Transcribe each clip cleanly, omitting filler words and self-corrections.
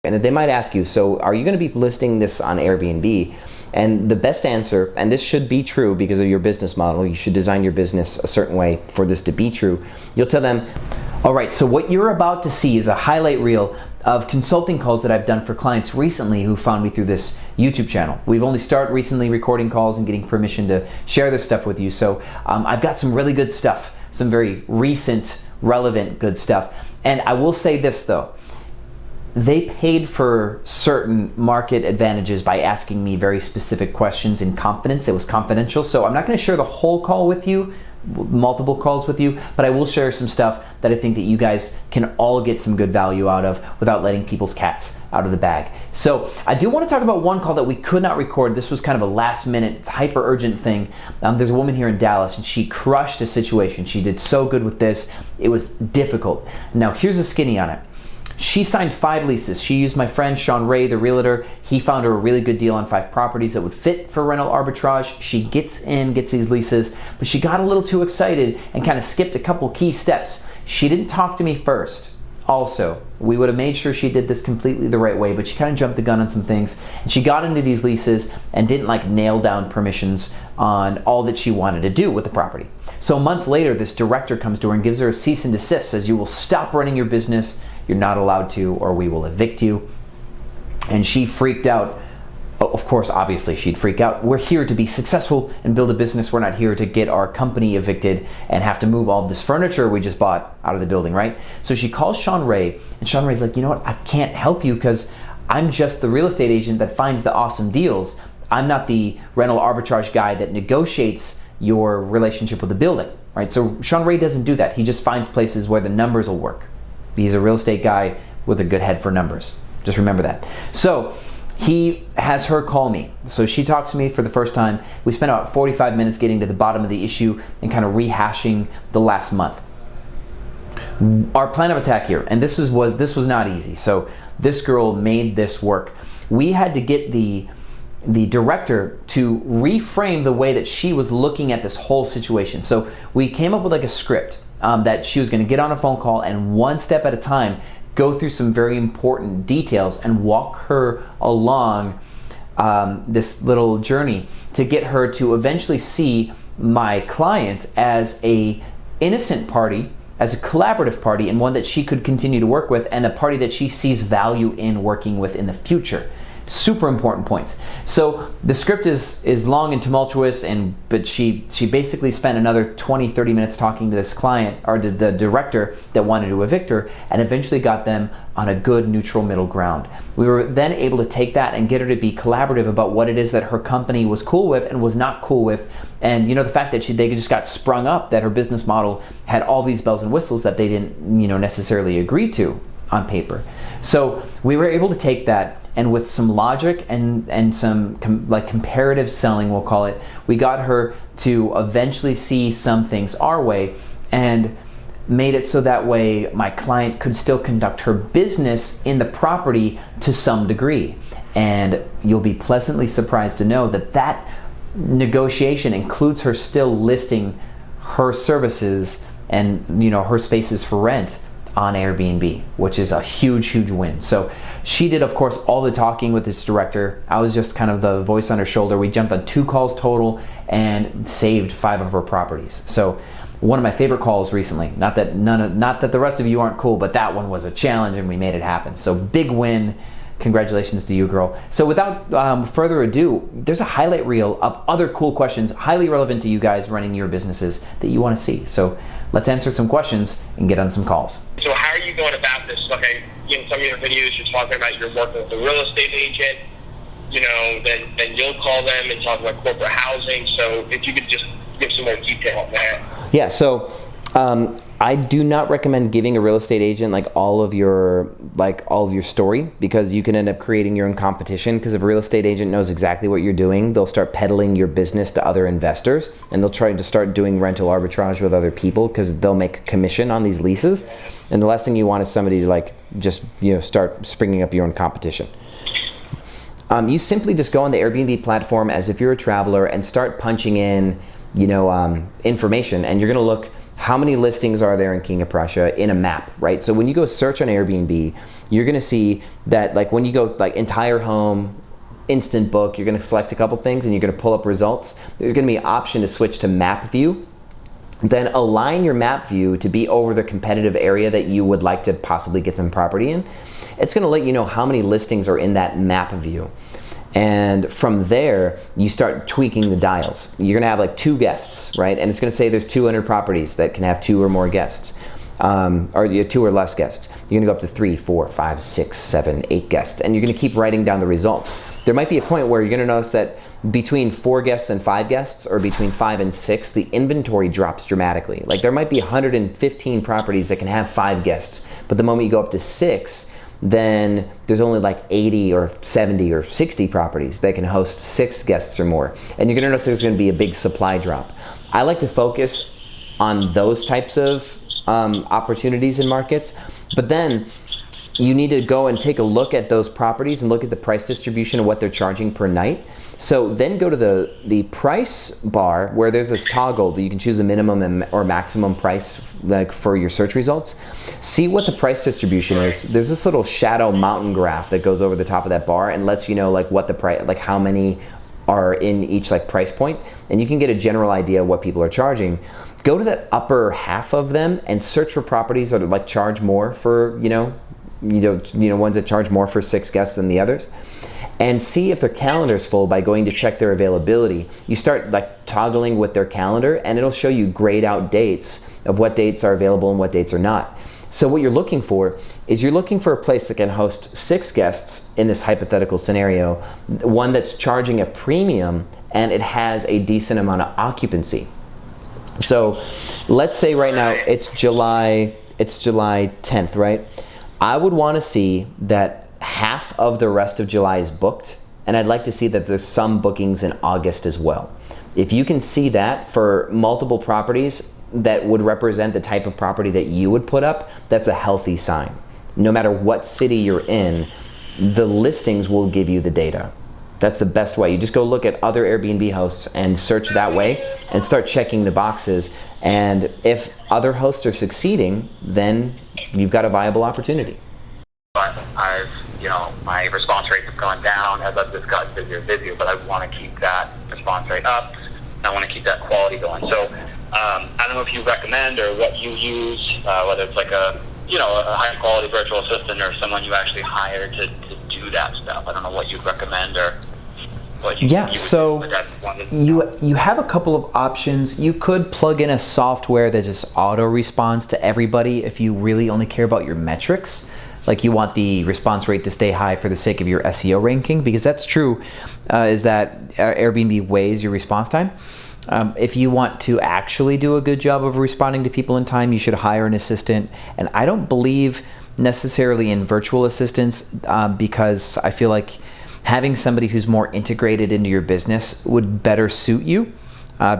And they might ask you, so are you going to be listing this on Airbnb? And the best answer, and this should be true because of your business model, you should design your business a certain way for this to be true. You'll tell them, all right, so what you're about to see is a highlight reel of consulting calls that I've done for clients recently who found me through this YouTube channel. We've only started recently recording calls and getting permission to share this stuff with you. So I've got some really good stuff, some very recent, relevant, good stuff. And I will say this though, they paid for certain market advantages by asking me very specific questions in confidence. It was confidential, so I'm not going to share the whole call with you, multiple calls with you, but I will share some stuff that I think that you guys can all get some good value out of without letting people's cats out of the bag. So I do want to talk about one call that we could not record. This was kind of a last minute, hyper urgent thing. There's a woman here in Dallas and she crushed a situation. She did so good with this. It was difficult. Now here's a skinny on it. She signed 5 leases. She used my friend Sean Ray, the realtor. He found her a really good deal on 5 properties that would fit for rental arbitrage. She gets these leases, but she got a little too excited and kind of skipped a couple key steps. She didn't talk to me first. Also, we would have made sure she did this completely the right way, but she kind of jumped the gun on some things. And she got into these leases and didn't nail down permissions on all that she wanted to do with the property. So a month later, this director comes to her and gives her a cease and desist, says you will stop running your business. You're not allowed to, or we will evict you. And she freaked out. Of course, obviously she'd freak out. We're here to be successful and build a business. We're not here to get our company evicted and have to move all of this furniture we just bought out of the building, right? So she calls Sean Ray, and Sean Ray's like, you know what? I can't help you because I'm just the real estate agent that finds the awesome deals. I'm not the rental arbitrage guy that negotiates your relationship with the building, right? So Sean Ray doesn't do that. He just finds places where the numbers will work. He's a real estate guy with a good head for numbers. Just remember that. So he has her call me. So she talks to me for the first time. We spent about 45 minutes getting to the bottom of the issue and kind of rehashing the last month. Our plan of attack here, and this was not easy. So this girl made this work. We had to get the director to reframe the way that she was looking at this whole situation. So we came up with a script that she was going to get on a phone call and one step at a time go through some very important details and walk her along this little journey to get her to eventually see my client as a innocent party, as a collaborative party, and one that she could continue to work with, and a party that she sees value in working with in the future. Super important points. So the script is long and tumultuous, but she basically spent another 20-30 minutes talking to this client, or to the director that wanted to evict her, and eventually got them on a good neutral middle ground. We were then able to take that and get her to be collaborative about what it is that her company was cool with and was not cool with. And the fact that they just got sprung up, that her business model had all these bells and whistles that they didn't necessarily agree to on paper. So we were able to take that, and with some logic and some comparative selling, we'll call it, we got her to eventually see some things our way and made it so that way my client could still conduct her business in the property to some degree. And you'll be pleasantly surprised to know that negotiation includes her still listing her services and her spaces for rent on Airbnb, which is a huge win. So she did, of course, all the talking with this director. I was just kind of the voice on her shoulder. We jumped on 2 calls total and saved 5 of her properties. So one of my favorite calls recently. Not that the rest of you aren't cool, but that one was a challenge and we made it happen. So big win. Congratulations to you, girl. So without further ado, there's a highlight reel of other cool questions highly relevant to you guys running your businesses that you want to see. So let's answer some questions and get on some calls. So how are you going about this? In some of your videos, you're talking about you're working with a real estate agent. Then you'll call them and talk about corporate housing. So if you could just give some more detail on that. Yeah. So I do not recommend giving a real estate agent all of your story, because you can end up creating your own competition. Because if a real estate agent knows exactly what you're doing, they'll start peddling your business to other investors, and they'll try to start doing rental arbitrage with other people because they'll make a commission on these leases. And the last thing you want is somebody to start springing up your own competition. You simply just go on the Airbnb platform as if you're a traveler and start punching in information, and you're going to look how many listings are there in King of Prussia in a map, right? So when you go search on Airbnb, you're gonna see that like when you go like entire home, instant book, you're gonna select a couple things and you're gonna pull up results. There's gonna be an option to switch to map view. Then align your map view to be over the competitive area that you would like to possibly get some property in. It's gonna let you know how many listings are in that map view. And from there, you start tweaking the dials. You're gonna have like 2 guests, right? And it's gonna say there's 200 properties that can have 2 or more guests, or 2 or less guests. You're gonna go up to 3, 4, 5, 6, 7, 8 guests, and you're gonna keep writing down the results. There might be a point where you're gonna notice that between 4 guests and 5 guests, or between 5 and 6, the inventory drops dramatically. Like there might be 115 properties that can have 5 guests, but the moment you go up to 6, then there's only like 80 or 70 or 60 properties that can host 6 guests or more. And you're gonna notice there's gonna be a big supply drop. I like to focus on those types of opportunities in markets, but then you need to go and take a look at those properties and look at the price distribution of what they're charging per night. So then go to the price bar where there's this toggle that you can choose a minimum or maximum price like for your search results. See what the price distribution is. There's this little shadow mountain graph that goes over the top of that bar and lets you know like what the price, like how many are in each like price point, and you can get a general idea of what people are charging. Go to the upper half of them and search for properties that like charge more for ones that charge more for 6 guests than the others, and see if their calendar's full by going to check their availability. You start like toggling with their calendar and it'll show you grayed out dates of what dates are available and what dates are not. So what you're looking for is you're looking for a place that can host 6 guests in this hypothetical scenario, one that's charging a premium and it has a decent amount of occupancy. So let's say right now it's July 10th, right? I would want to see that half of the rest of July is booked, and I'd like to see that there's some bookings in August as well. If you can see that for multiple properties that would represent the type of property that you would put up, that's a healthy sign. No matter what city you're in, the listings will give you the data. That's the best way. You just go look at other Airbnb hosts and search that way and start checking the boxes. And if other hosts are succeeding, then you've got a viable opportunity. But my response rates have gone down as I've just gotten busier and busier, but I want to keep that response rate up. I want to keep that quality going. So I don't know if you recommend or what you use, whether it's like a high quality virtual assistant or someone you actually hire to do that stuff. I don't know what you'd recommend or what you so you have a couple of options. You could plug in a software that just auto responds to everybody if you really only care about your metrics. Like you want the response rate to stay high for the sake of your SEO ranking, because that's true, is that Airbnb weighs your response time. If you want to actually do a good job of responding to people in time, you should hire an assistant. And I don't believe necessarily in virtual assistants because I feel like having somebody who's more integrated into your business would better suit you.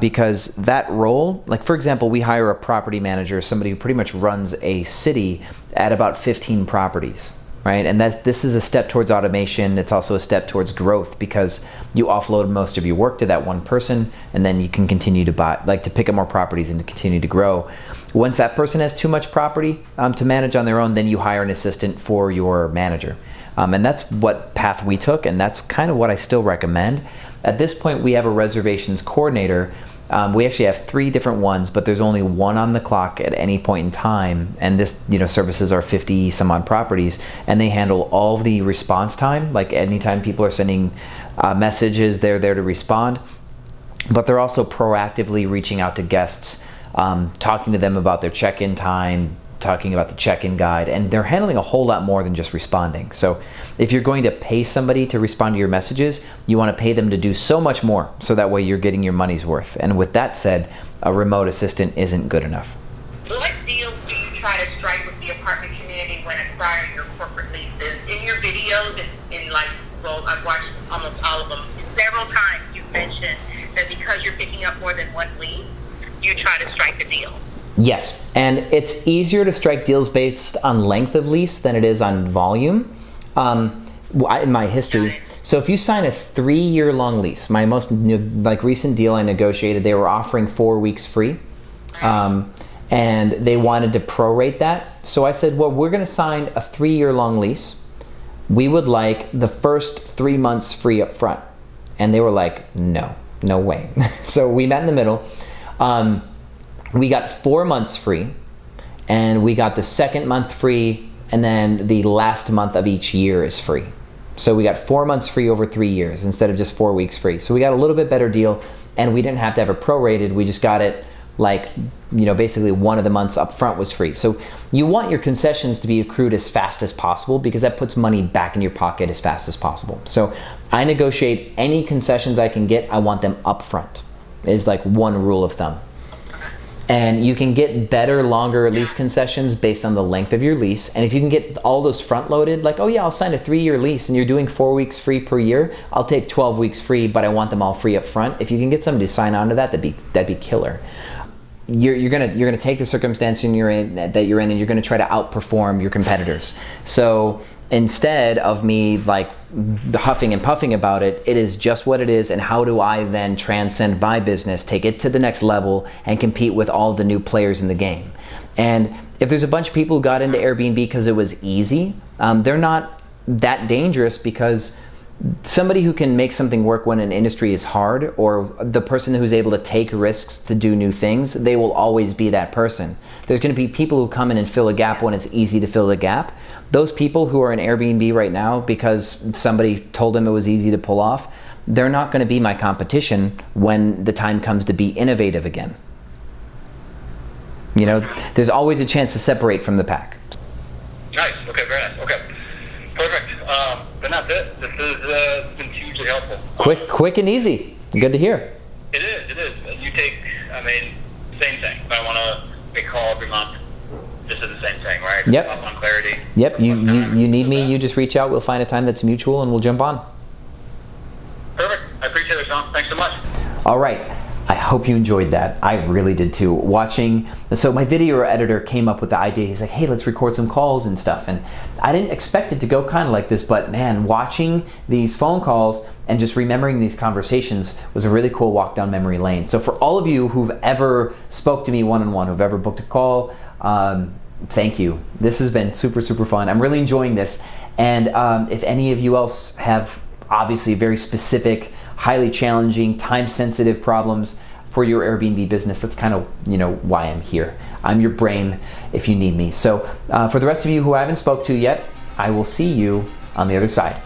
Because that role, like for example, we hire a property manager, somebody who pretty much runs a city at about 15 properties, right? And this is a step towards automation. It's also a step towards growth because you offload most of your work to that one person, and then you can continue to pick up more properties and to continue to grow. Once that person has too much property to manage on their own, then you hire an assistant for your manager. And that's what path we took, and that's kind of what I still recommend. At this point, we have a reservations coordinator. We actually have 3 different ones, but there's only one on the clock at any point in time. And this, services are 50 some odd properties, and they handle all of the response time. Like anytime people are sending messages, they're there to respond. But they're also proactively reaching out to guests, talking to them about their check-in time, talking about the check-in guide, and they're handling a whole lot more than just responding. So if you're going to pay somebody to respond to your messages, you want to pay them to do so much more, so that way you're getting your money's worth. And with that said, a remote assistant isn't good enough. What deals do you try to strike with the apartment community when acquiring your corporate leases? In your videos, I've watched almost all of them. Several times you've mentioned that because you're picking up more than one lease, you try to strike a deal. Yes, and it's easier to strike deals based on length of lease than it is on volume. In my history, so if you sign a 3-year-long lease, my most recent deal I negotiated, they were offering 4 weeks free, and they wanted to prorate that. So I said, well, we're going to sign a 3-year long lease. We would like the first 3 months free up front. And they were like, no way. So we met in the middle. We got 4 months free, and we got the second month free, and then the last month of each year is free. So we got 4 months free over 3 years instead of just 4 weeks free. So we got a little bit better deal, and we didn't have to have it prorated. We just got it like, basically one of the months up front was free. So you want your concessions to be accrued as fast as possible, because that puts money back in your pocket as fast as possible. So I negotiate any concessions I can get, I want them up front, is like one rule of thumb. And you can get better, longer lease concessions based on the length of your lease. And if you can get all those front loaded, like, oh yeah, I'll sign a 3-year lease and you're doing 4 weeks free per year, I'll take 12 weeks free, but I want them all free up front. If you can get somebody to sign on to that, that'd be killer. You're gonna take the circumstance that you're in, and you're gonna try to outperform your competitors. So instead of me like huffing and puffing about it, it is just what it is, and how do I then transcend my business, take it to the next level, and compete with all the new players in the game. And if there's a bunch of people who got into Airbnb because it was easy, they're not that dangerous, because somebody who can make something work when an industry is hard, or the person who's able to take risks to do new things, they will always be that person. There's going to be people who come in and fill a gap when it's easy to fill the gap. Those people who are in Airbnb right now because somebody told them it was easy to pull off, they're not going to be my competition when the time comes to be innovative again. There's always a chance to separate from the pack. Nice. Okay, very nice. Okay. Perfect. Then that's it. This has been hugely helpful. Quick and easy. Good to hear. It is. You take, same thing. If I want to make a call every month, this is the same thing, right? Yep. On clarity. Yep. You need me, you just reach out. We'll find a time that's mutual, and we'll jump on. Perfect. I appreciate it, Sean. Thanks so much. All right. I hope you enjoyed that. I really did too. So my video editor came up with the idea. He's like, hey, let's record some calls and stuff. And I didn't expect it to go kind of like this, but man, watching these phone calls and just remembering these conversations was a really cool walk down memory lane. So for all of you who've ever spoke to me one-on-one, who've ever booked a call, thank you. This has been super, super fun. I'm really enjoying this. And if any of you else have obviously very specific, highly challenging, time-sensitive problems for your Airbnb business, that's kind of why I'm here. I'm your brain if you need me. So for the rest of you who I haven't spoke to yet, I will see you on the other side.